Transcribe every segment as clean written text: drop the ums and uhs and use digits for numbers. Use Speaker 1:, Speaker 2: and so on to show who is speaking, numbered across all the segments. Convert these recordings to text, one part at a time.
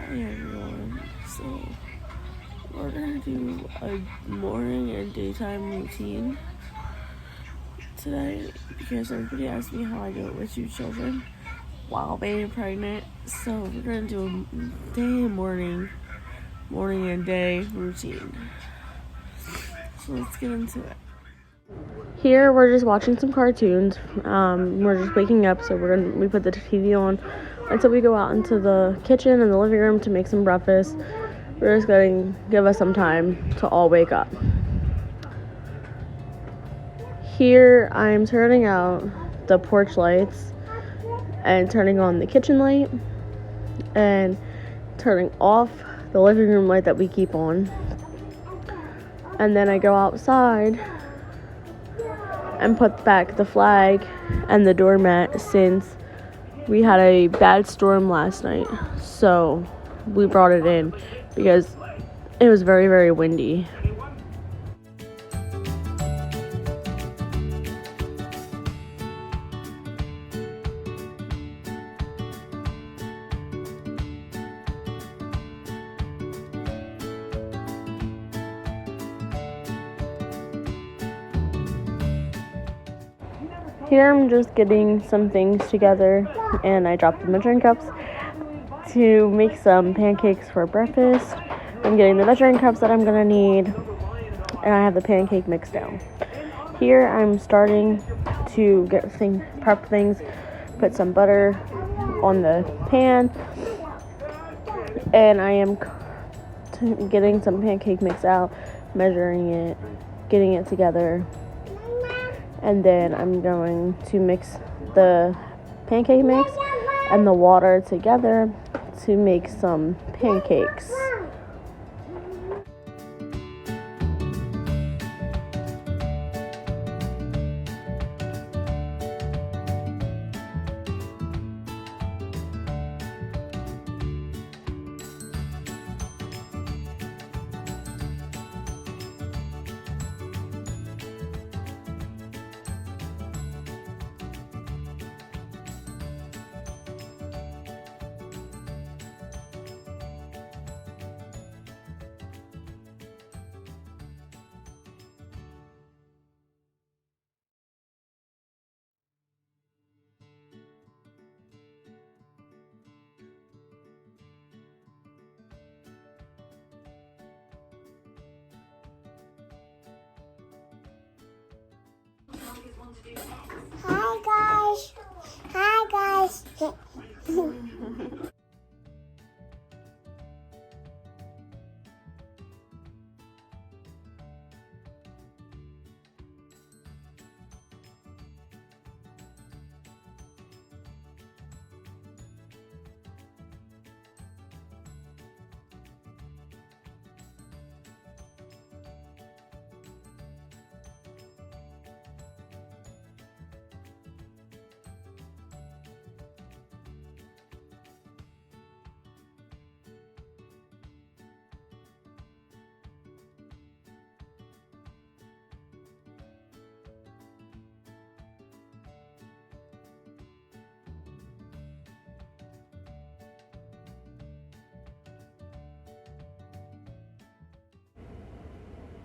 Speaker 1: Hi everyone. So we're gonna do a morning and daytime routine today because everybody asked me how I do it with 2 children while being pregnant. So we're gonna do a day morning and day routine. So let's get into it. Here we're just watching some cartoons. We're just waking up, so we put the TV on until we go out into the kitchen and the living room to make some breakfast. We're just going to give us some time to all wake up. Here I'm turning out the porch lights and turning on the kitchen light and turning off the living room light that we keep on. And then I go outside and put back the flag and the doormat since we had a bad storm last night. So we brought it in because it was very, very windy. Here I'm just getting some things together, and I dropped the measuring cups to make some pancakes for breakfast. I'm getting the measuring cups that I'm gonna need, and I have the pancake mix down. Here I'm starting to prep things, put some butter on the pan, and I am getting some pancake mix out, measuring it, getting it together. And then I'm going to mix the pancake mix and the water together to make some pancakes.
Speaker 2: Hi guys.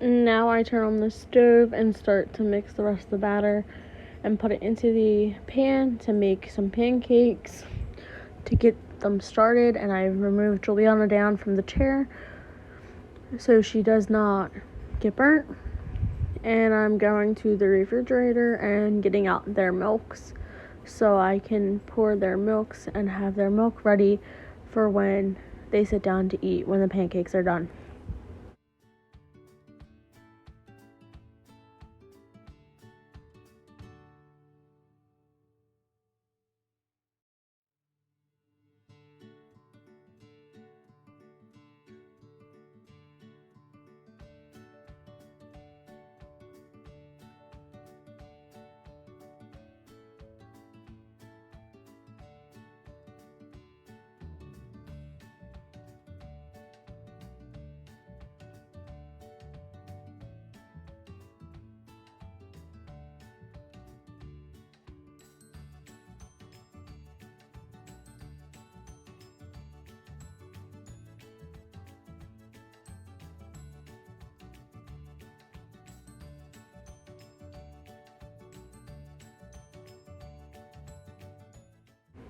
Speaker 1: Now I turn on the stove and start to mix the rest of the batter and put it into the pan to make some pancakes to get them started. And I removed Juliana down from the chair so she does not get burnt. And I'm going to the refrigerator and getting out their milks so I can pour their milks and have their milk ready for when they sit down to eat when the pancakes are done.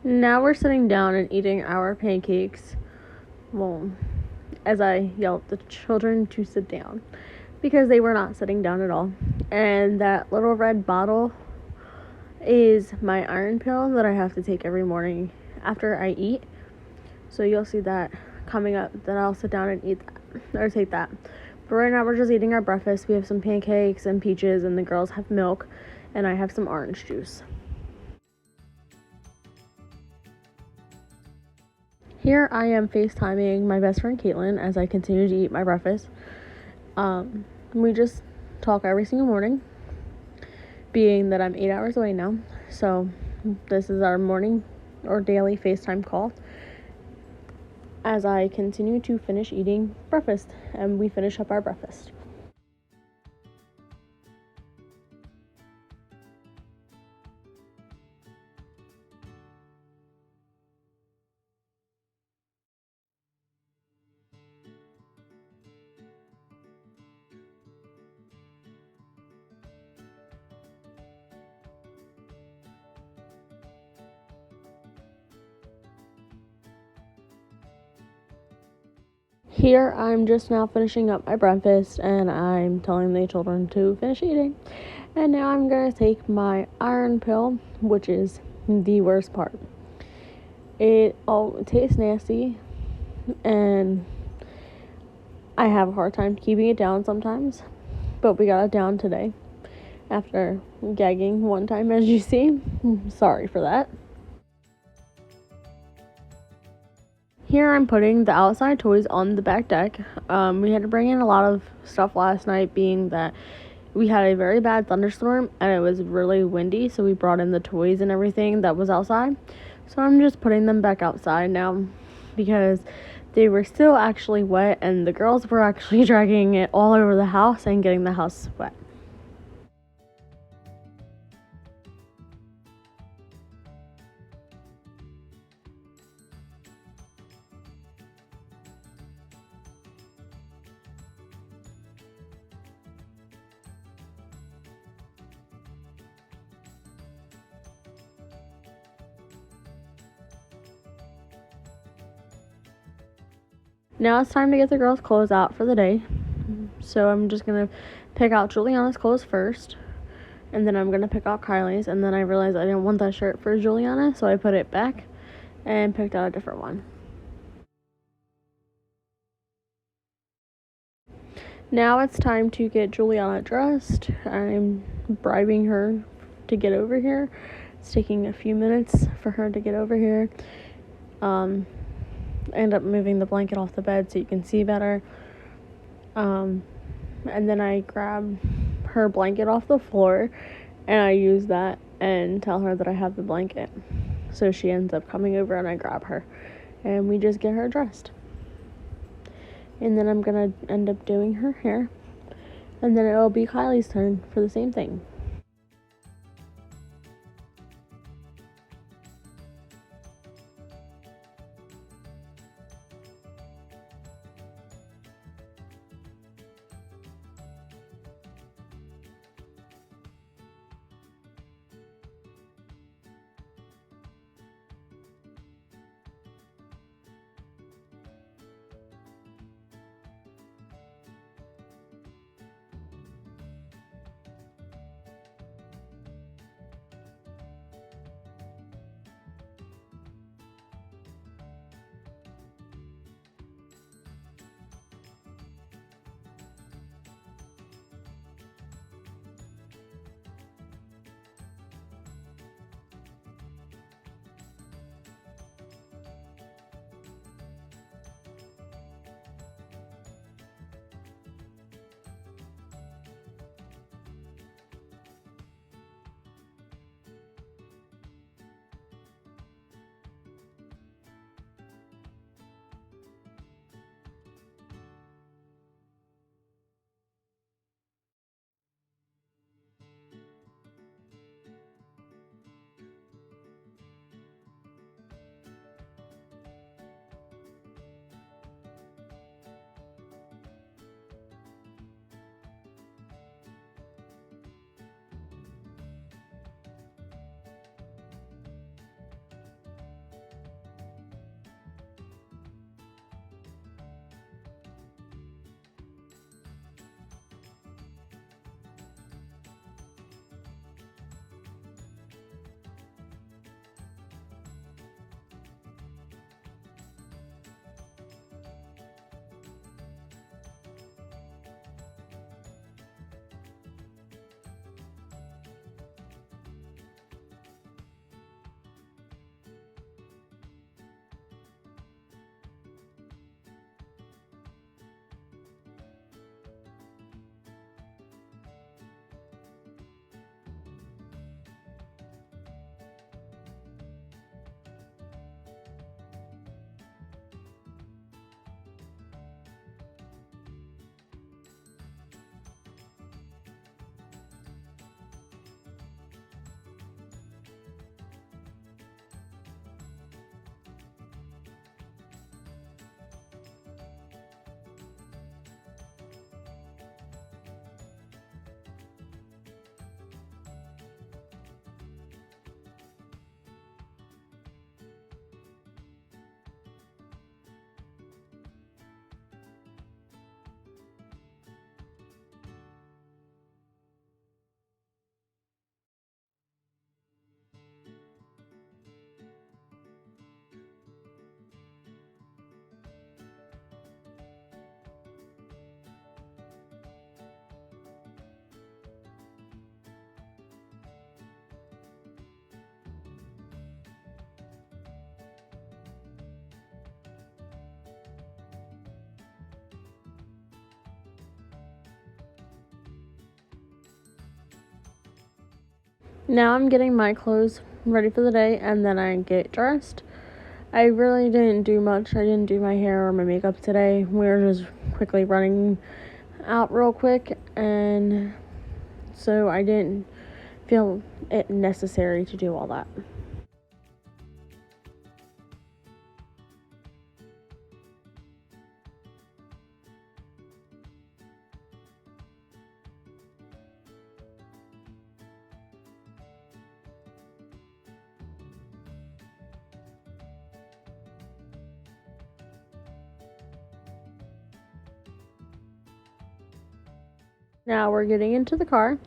Speaker 1: Now we're sitting down and eating our pancakes. Well, as I yelled at the children to sit down because they were not sitting down at all. And that little red bottle is my iron pill that I have to take every morning after I eat. So you'll see that coming up, that I'll sit down and eat that, or take that. But right now we're just eating our breakfast. We have some pancakes and peaches, and the girls have milk, and I have some orange juice. Here I am FaceTiming my best friend Caitlin as I continue to eat my breakfast. We just talk every single morning, being that I'm 8 hours away now. So this is our morning or daily FaceTime call as I continue to finish eating breakfast, and we finish up our breakfast. Here I'm just now finishing up my breakfast, and I'm telling the children to finish eating. And now I'm going to take my iron pill, which is the worst part. It tastes nasty, and I have a hard time keeping it down sometimes, but we got it down today after gagging one time, as you see. Sorry for that. Here I'm putting the outside toys on the back deck. We had to bring in a lot of stuff last night, being that we had a very bad thunderstorm and it was really windy, so we brought in the toys and everything that was outside. So I'm just putting them back outside now because they were still actually wet, and the girls were actually dragging it all over the house and getting the house wet. Now it's time to get the girls' clothes out for the day. So I'm just gonna pick out Juliana's clothes first, and then I'm gonna pick out Kylie's, and then I realized I didn't want that shirt for Juliana, so I put it back and picked out a different one. Now it's time to get Juliana dressed. I'm bribing her to get over here. It's taking a few minutes for her to get over here. End up moving the blanket off the bed so you can see better. And then I grab her blanket off the floor and I use that and tell her that I have the blanket. So she ends up coming over and I grab her and we just get her dressed. And then I'm gonna end up doing her hair, and then it'll be Kylie's turn for the same thing. Now I'm getting my clothes ready for the day, and then I get dressed. I really didn't do much. I didn't do my hair or my makeup today. We were just quickly running out real quick, and so I didn't feel it necessary to do all that. Now we're getting into the car,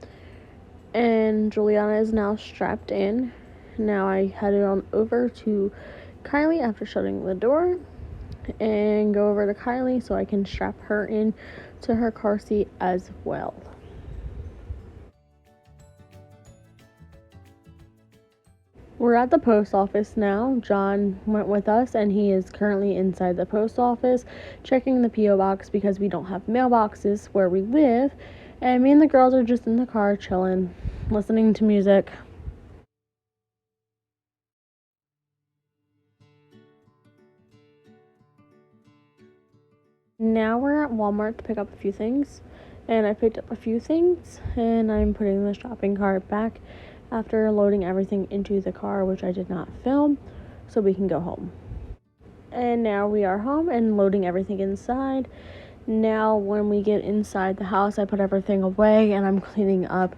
Speaker 1: and Juliana is now strapped in. Now I headed on over to Kylie after shutting the door, and go over to Kylie so I can strap her in to her car seat as well. We're at the post office now. John went with us, and he is currently inside the post office checking the P.O. box because we don't have mailboxes where we live. And me and the girls are just in the car chilling, listening to music. Now we're at Walmart to pick up a few things. And I picked up a few things, and I'm putting the shopping cart back after loading everything into the car, which I did not film, so we can go home. And now we are home and loading everything inside. Now when we get inside the house, I put everything away, and I'm cleaning up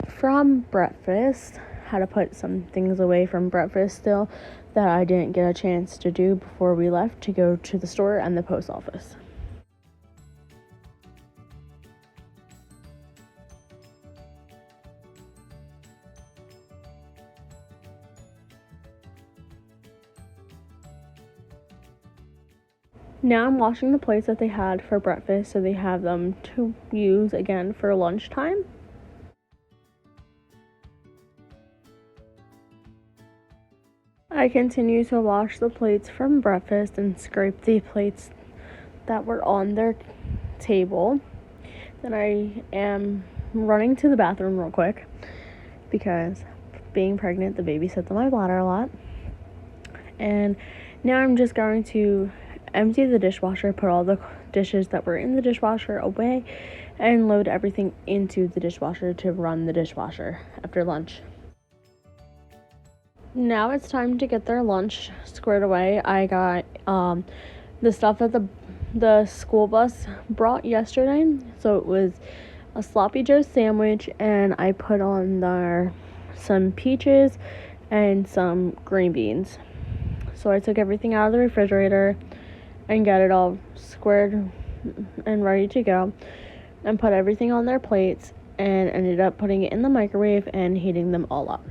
Speaker 1: from breakfast. Had to put some things away from breakfast still that I didn't get a chance to do before we left to go to the store and the post office. Now I'm washing the plates that they had for breakfast so they have them to use again for lunchtime. I continue to wash the plates from breakfast and scrape the plates that were on their table. Then I am running to the bathroom real quick because being pregnant, the baby sits on my bladder a lot. And now I'm just going to empty the dishwasher, put all the dishes that were in the dishwasher away, and load everything into the dishwasher to run the dishwasher after lunch. Now it's time to get their lunch squared away. I got the stuff that the school bus brought yesterday. So it was a sloppy joe sandwich, and I put on there some peaches and some green beans. So I took everything out of the refrigerator and got it all squared and ready to go, and put everything on their plates, and ended up putting it in the microwave and heating them all up.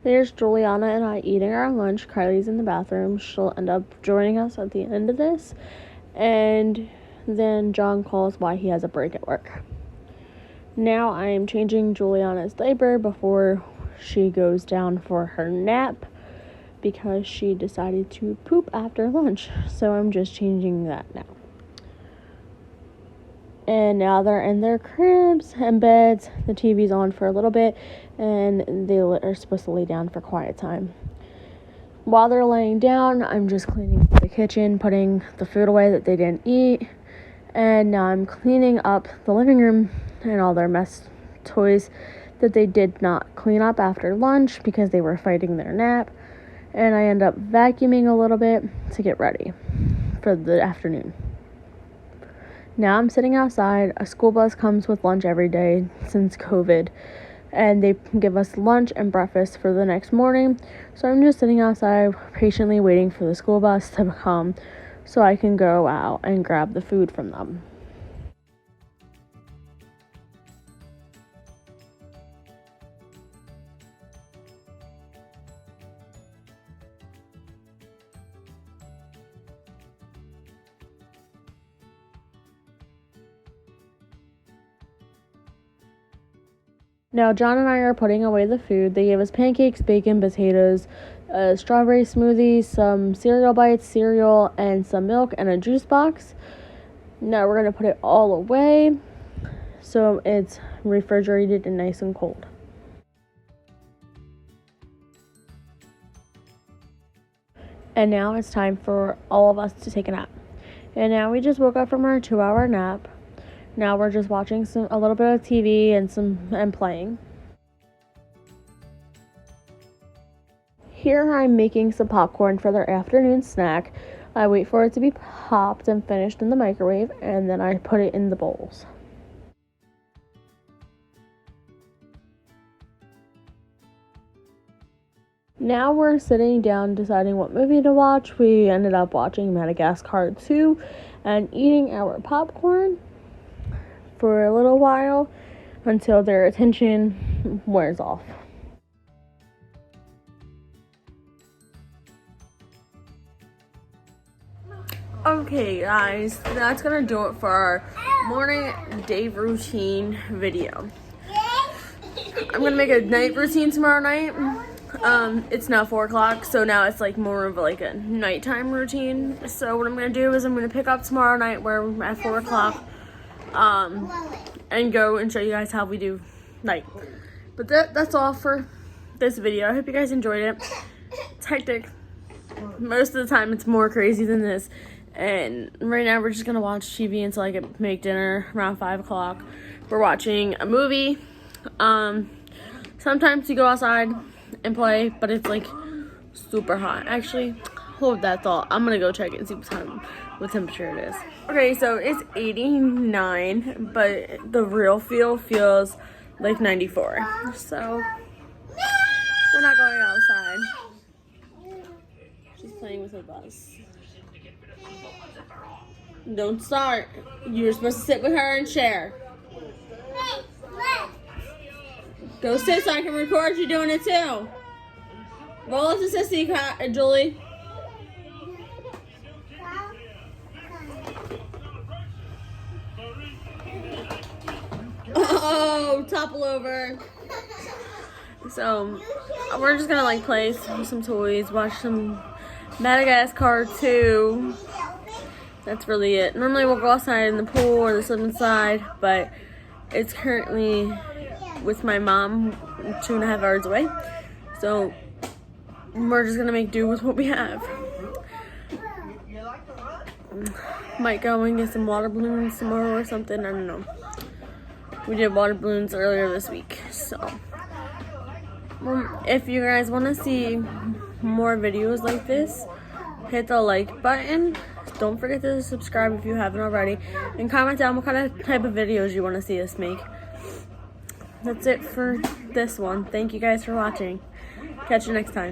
Speaker 1: There's Juliana and I eating our lunch. Kylie's in the bathroom. She'll end up joining us at the end of this. And then John calls why he has a break at work. Now I am changing Juliana's diaper before she goes down for her nap because she decided to poop after lunch. So I'm just changing that now. And now they're in their cribs and beds. The TV's on for a little bit, and they are supposed to lay down for quiet time. While they're laying down, I'm just cleaning the kitchen, putting the food away that they didn't eat. And now I'm cleaning up the living room and all their mess toys that they did not clean up after lunch because they were fighting their nap. And I end up vacuuming a little bit to get ready for the afternoon. Now I'm sitting outside. A school bus comes with lunch every day since COVID, and they give us lunch and breakfast for the next morning. So I'm just sitting outside patiently waiting for the school bus to come so I can go out and grab the food from them. Now, John and I are putting away the food. They gave us pancakes, bacon, potatoes, a strawberry smoothie, some cereal bites, cereal, and some milk, and a juice box. Now we're going to put it all away so it's refrigerated and nice and cold. And now it's time for all of us to take a nap. And now we just woke up from our 2-hour nap. Now we're just watching a little bit of TV and playing. Here I'm making some popcorn for their afternoon snack. I wait for it to be popped and finished in the microwave, and then I put it in the bowls. Now we're sitting down deciding what movie to watch. We ended up watching Madagascar 2 and eating our popcorn for a little while until their attention wears off. Okay guys, that's gonna do it for our morning day routine video. I'm gonna make a night routine tomorrow night. It's now 4 o'clock, so now it's like more of like a nighttime routine. So what I'm gonna do is I'm gonna pick up tomorrow night where we're at 4 o'clock and go and show you guys how we do night. But that's all for this video. I hope you guys enjoyed it. It's hectic. Most of the time it's more crazy than this. And right now we're just gonna watch TV until I can make dinner around 5 o'clock. We're watching a movie. Sometimes you go outside and play, but it's like super hot. Actually, hold that thought. I'm gonna go check it and see what temperature it is. Okay, so it's 89, but the real feel feels like 94. So we're not going outside. She's playing with a bus. Don't start. You're supposed to sit with her and share. Go sit so I can record you doing it too. Roll up to sissy, Julie. Oh, topple over. So we're just gonna like play some toys, watch some Madagascar 2. That's really it. Normally we'll go outside in the pool or the slip inside, but it's currently with my mom 2.5 hours away. So we're just gonna make do with what we have. Might go and get some water balloons tomorrow or something, I don't know. We did water balloons earlier this week, so if you guys want to see more videos like this, hit the like button. Don't forget to subscribe if you haven't already, and comment down what kind of type of videos you want to see us make. That's it for this one. Thank you guys for watching. Catch you next time.